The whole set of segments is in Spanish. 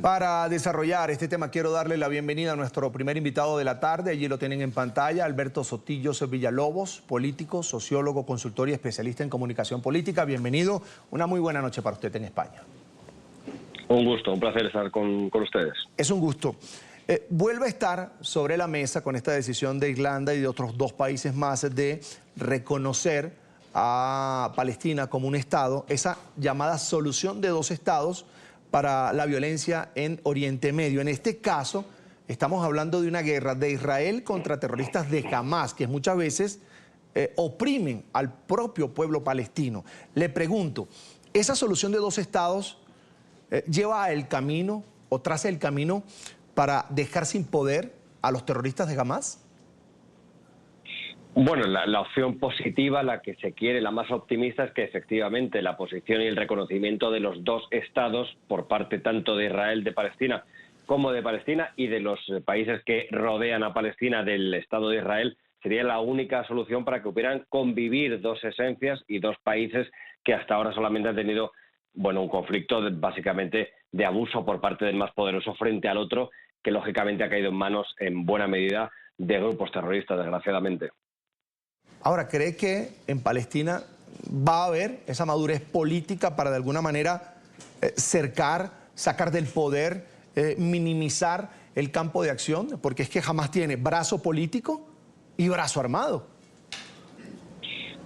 Para desarrollar este tema quiero darle la bienvenida a nuestro primer invitado de la tarde. Allí lo tienen en pantalla, Alberto Sotillos Villalobos, político, sociólogo, consultor y especialista en comunicación política. Bienvenido. Una muy buena noche para usted en España. Un gusto, un placer estar con ustedes. Es un gusto. Vuelve a estar sobre la mesa con esta decisión de Irlanda y de otros dos países más de reconocer a Palestina como un Estado, esa llamada solución de dos estados para la violencia en Oriente Medio. En este caso, estamos hablando de una guerra de Israel contra terroristas de Hamás, que muchas veces oprimen al propio pueblo palestino. Le pregunto, ¿esa solución de dos estados lleva el camino o traza el camino para dejar sin poder a los terroristas de Hamás? Bueno, la opción positiva, la que se quiere, la más optimista, es que efectivamente la posición y el reconocimiento de los dos estados por parte tanto de Israel, de Palestina, como de Palestina y de los países que rodean a Palestina del Estado de Israel sería la única solución para que pudieran convivir dos esencias y dos países que hasta ahora solamente han tenido un conflicto básicamente de abuso por parte del más poderoso frente al otro, que lógicamente ha caído en manos en buena medida de grupos terroristas, desgraciadamente. Ahora, ¿cree que en Palestina va a haber esa madurez política para de alguna manera cercar, sacar del poder, minimizar el campo de acción? Porque es que Hamás tiene brazo político y brazo armado.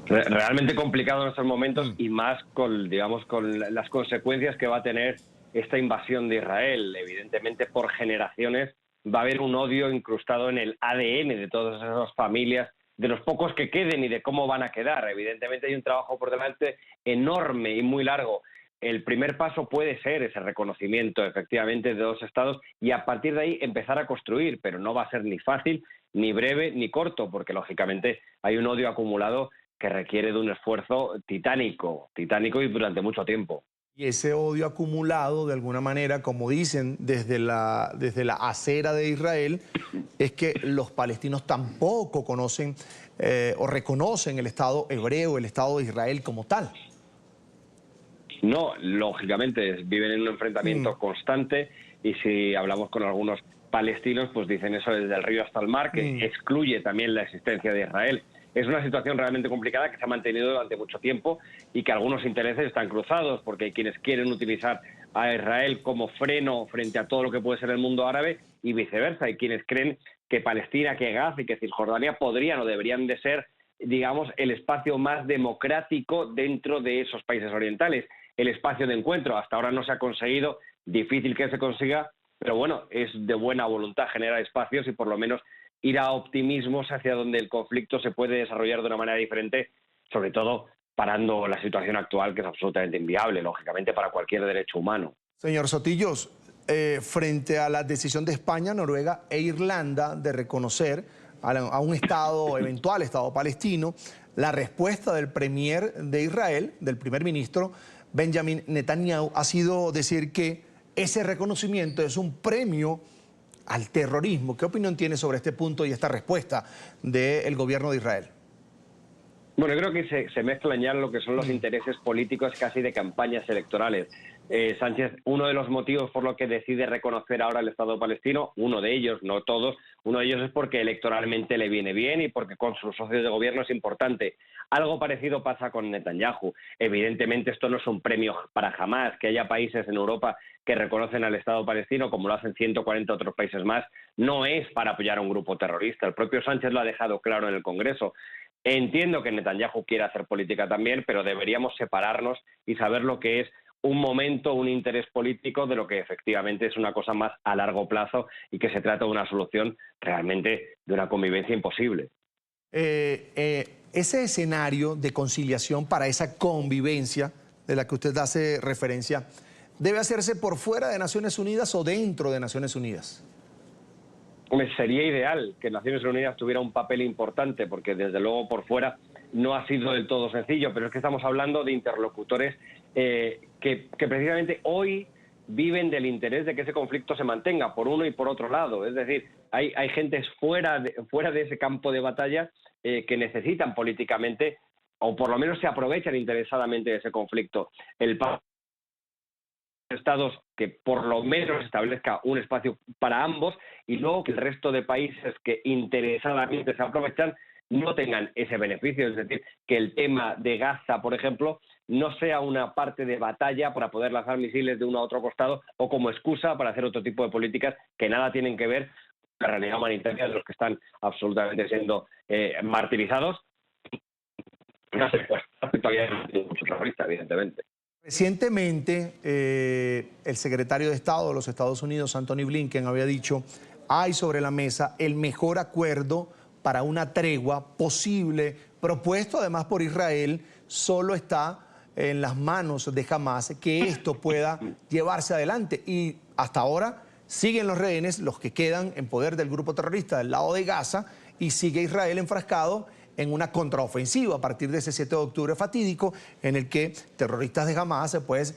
Realmente complicado en estos momentos y más con las consecuencias que va a tener esta invasión de Israel. Evidentemente, por generaciones va a haber un odio incrustado en el ADN de todas esas familias, de los pocos que queden y de cómo van a quedar. Evidentemente hay un trabajo por delante enorme y muy largo. El primer paso puede ser ese reconocimiento efectivamente de dos estados y a partir de ahí empezar a construir, pero no va a ser ni fácil, ni breve, ni corto, porque lógicamente hay un odio acumulado que requiere de un esfuerzo titánico y durante mucho tiempo. Y ese odio acumulado, de alguna manera, como dicen desde la acera de Israel, es que los palestinos tampoco conocen o reconocen el Estado hebreo, el Estado de Israel como tal. No, lógicamente viven en un enfrentamiento constante y si hablamos con algunos palestinos, pues dicen eso desde el río hasta el mar, que excluye también la existencia de Israel. Es una situación realmente complicada que se ha mantenido durante mucho tiempo y que algunos intereses están cruzados, porque hay quienes quieren utilizar a Israel como freno frente a todo lo que puede ser el mundo árabe y viceversa. Hay quienes creen que Palestina, que Gaza y que Cisjordania podrían o deberían de ser, digamos, el espacio más democrático dentro de esos países orientales, el espacio de encuentro. Hasta ahora no se ha conseguido, difícil que se consiga, pero bueno, es de buena voluntad generar espacios y por lo menos ir a optimismos hacia donde el conflicto se puede desarrollar de una manera diferente, sobre todo parando la situación actual, que es absolutamente inviable, lógicamente, para cualquier derecho humano. Señor Sotillos, frente a la decisión de España, Noruega e Irlanda de reconocer a un Estado, eventual Estado palestino, la respuesta del premier de Israel, del primer ministro Benjamin Netanyahu, ha sido decir que ese reconocimiento es un premio al terrorismo. ¿Qué opinión tiene sobre este punto y esta respuesta del gobierno de Israel? Bueno, yo creo que se mezclan ya lo que son los intereses políticos casi de campañas electorales. Sánchez, uno de los motivos por lo que decide reconocer ahora el Estado palestino, uno de ellos, no todos, uno de ellos es porque electoralmente le viene bien y porque con sus socios de gobierno es importante. Algo parecido pasa con Netanyahu. Evidentemente esto no es un premio para Hamás, que haya países en Europa que reconocen al Estado palestino, como lo hacen 140 otros países más, no es para apoyar a un grupo terrorista. El propio Sánchez lo ha dejado claro en el Congreso. Entiendo que Netanyahu quiera hacer política también, pero deberíamos separarnos y saber lo que es un momento, un interés político de lo que efectivamente es una cosa más a largo plazo y que se trata de una solución realmente de una convivencia imposible. Ese escenario de conciliación para esa convivencia de la que usted hace referencia, ¿debe hacerse por fuera de Naciones Unidas o dentro de Naciones Unidas? Sería ideal que Naciones Unidas tuviera un papel importante, porque desde luego por fuera no ha sido del todo sencillo, pero es que estamos hablando de interlocutores que precisamente hoy viven del interés de que ese conflicto se mantenga por uno y por otro lado. Es decir, hay gentes fuera de ese campo de batalla que necesitan políticamente, o por lo menos se aprovechan interesadamente de ese conflicto. El estados que por lo menos establezca un espacio para ambos y luego que el resto de países que interesadamente se aprovechan no tengan ese beneficio, es decir, que el tema de Gaza, por ejemplo, no sea una parte de batalla para poder lanzar misiles de uno a otro costado o como excusa para hacer otro tipo de políticas que nada tienen que ver con la realidad humanitaria de los que están absolutamente siendo martirizados. No sé, pues todavía hay muchos terroristas, evidentemente. Recientemente, el secretario de Estado de los Estados Unidos, Anthony Blinken, había dicho, hay sobre la mesa el mejor acuerdo para una tregua posible, propuesto además por Israel, solo está en las manos de Hamás que esto pueda llevarse adelante. Y hasta ahora siguen los rehenes, los que quedan en poder del grupo terrorista del lado de Gaza, y sigue Israel enfrascado en una contraofensiva a partir de ese 7 de octubre fatídico en el que terroristas de Hamás pues,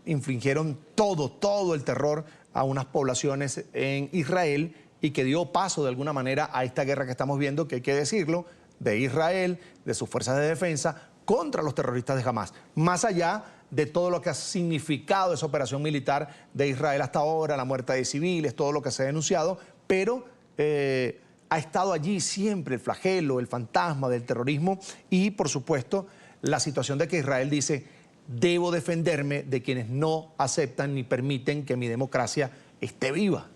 infligieron todo el terror a unas poblaciones en Israel y que dio paso de alguna manera a esta guerra que estamos viendo, que hay que decirlo, de Israel, de sus fuerzas de defensa, contra los terroristas de Hamás. Más allá de todo lo que ha significado esa operación militar de Israel hasta ahora, la muerte de civiles, todo lo que se ha denunciado, pero ha estado allí siempre el flagelo, el fantasma del terrorismo y, por supuesto, la situación de que Israel dice, debo defenderme de quienes no aceptan ni permiten que mi democracia esté viva.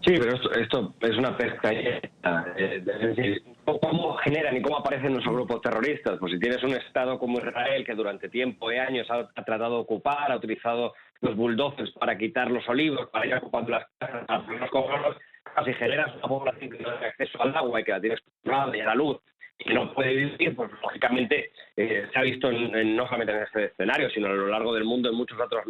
Sí, pero esto es una pesca. Es decir, ¿cómo generan y cómo aparecen nuestros grupos terroristas? Pues si tienes un Estado como Israel que durante tiempo y años ha tratado de ocupar, ha utilizado los bulldozers para quitar los olivos, para ir ocupando las casas, para poner los cobros, si generas una población que no tiene acceso al agua y que la tienes controlada y a la luz y que no puede vivir, pues lógicamente se ha visto no solamente en este escenario, sino a lo largo del mundo en muchos otros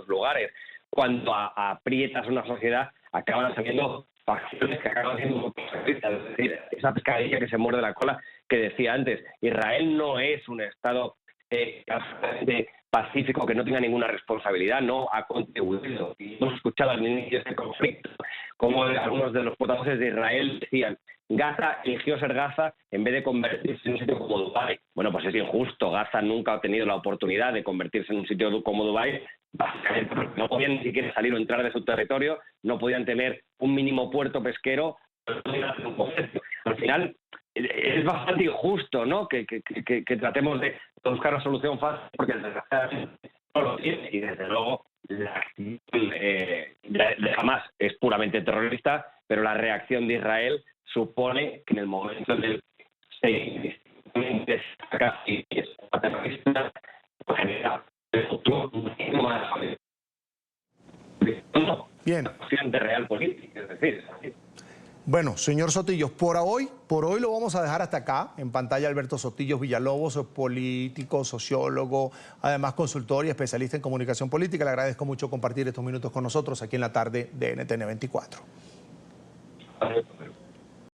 lugares. Cuando aprietas una sociedad, acaban saliendo facciones que acaban siendo muy terroristas. Es decir, esa pescadilla que se muerde la cola que decía antes. Israel no es un Estado absolutamente pacífico que no tenga ninguna responsabilidad, no ha contribuido. Y hemos escuchado al inicio de este conflicto como algunos de los portavoces de Israel decían, Gaza eligió ser Gaza en vez de convertirse en un sitio como Dubái. Bueno, pues es injusto. Gaza nunca ha tenido la oportunidad de convertirse en un sitio como Dubái, básicamente porque no podían ni siquiera salir o entrar de su territorio, no podían tener un mínimo puerto pesquero, no podían hacer un comercio. Al final es bastante injusto, ¿no?, que tratemos de buscar una solución fácil, porque desgraciadamente no lo tiene, y desde luego la acción de Hamás es puramente terrorista, pero la reacción de Israel supone que en el momento en el que se destaca y es terrorista, pues genera el futuro muchísimo más. Bien. Una cuestión de real política, es decir, es así. Bueno, señor Sotillos, por hoy lo vamos a dejar hasta acá. En pantalla Alberto Sotillos Villalobos, político, sociólogo, además consultor y especialista en comunicación política. Le agradezco mucho compartir estos minutos con nosotros aquí en la tarde de NTN 24.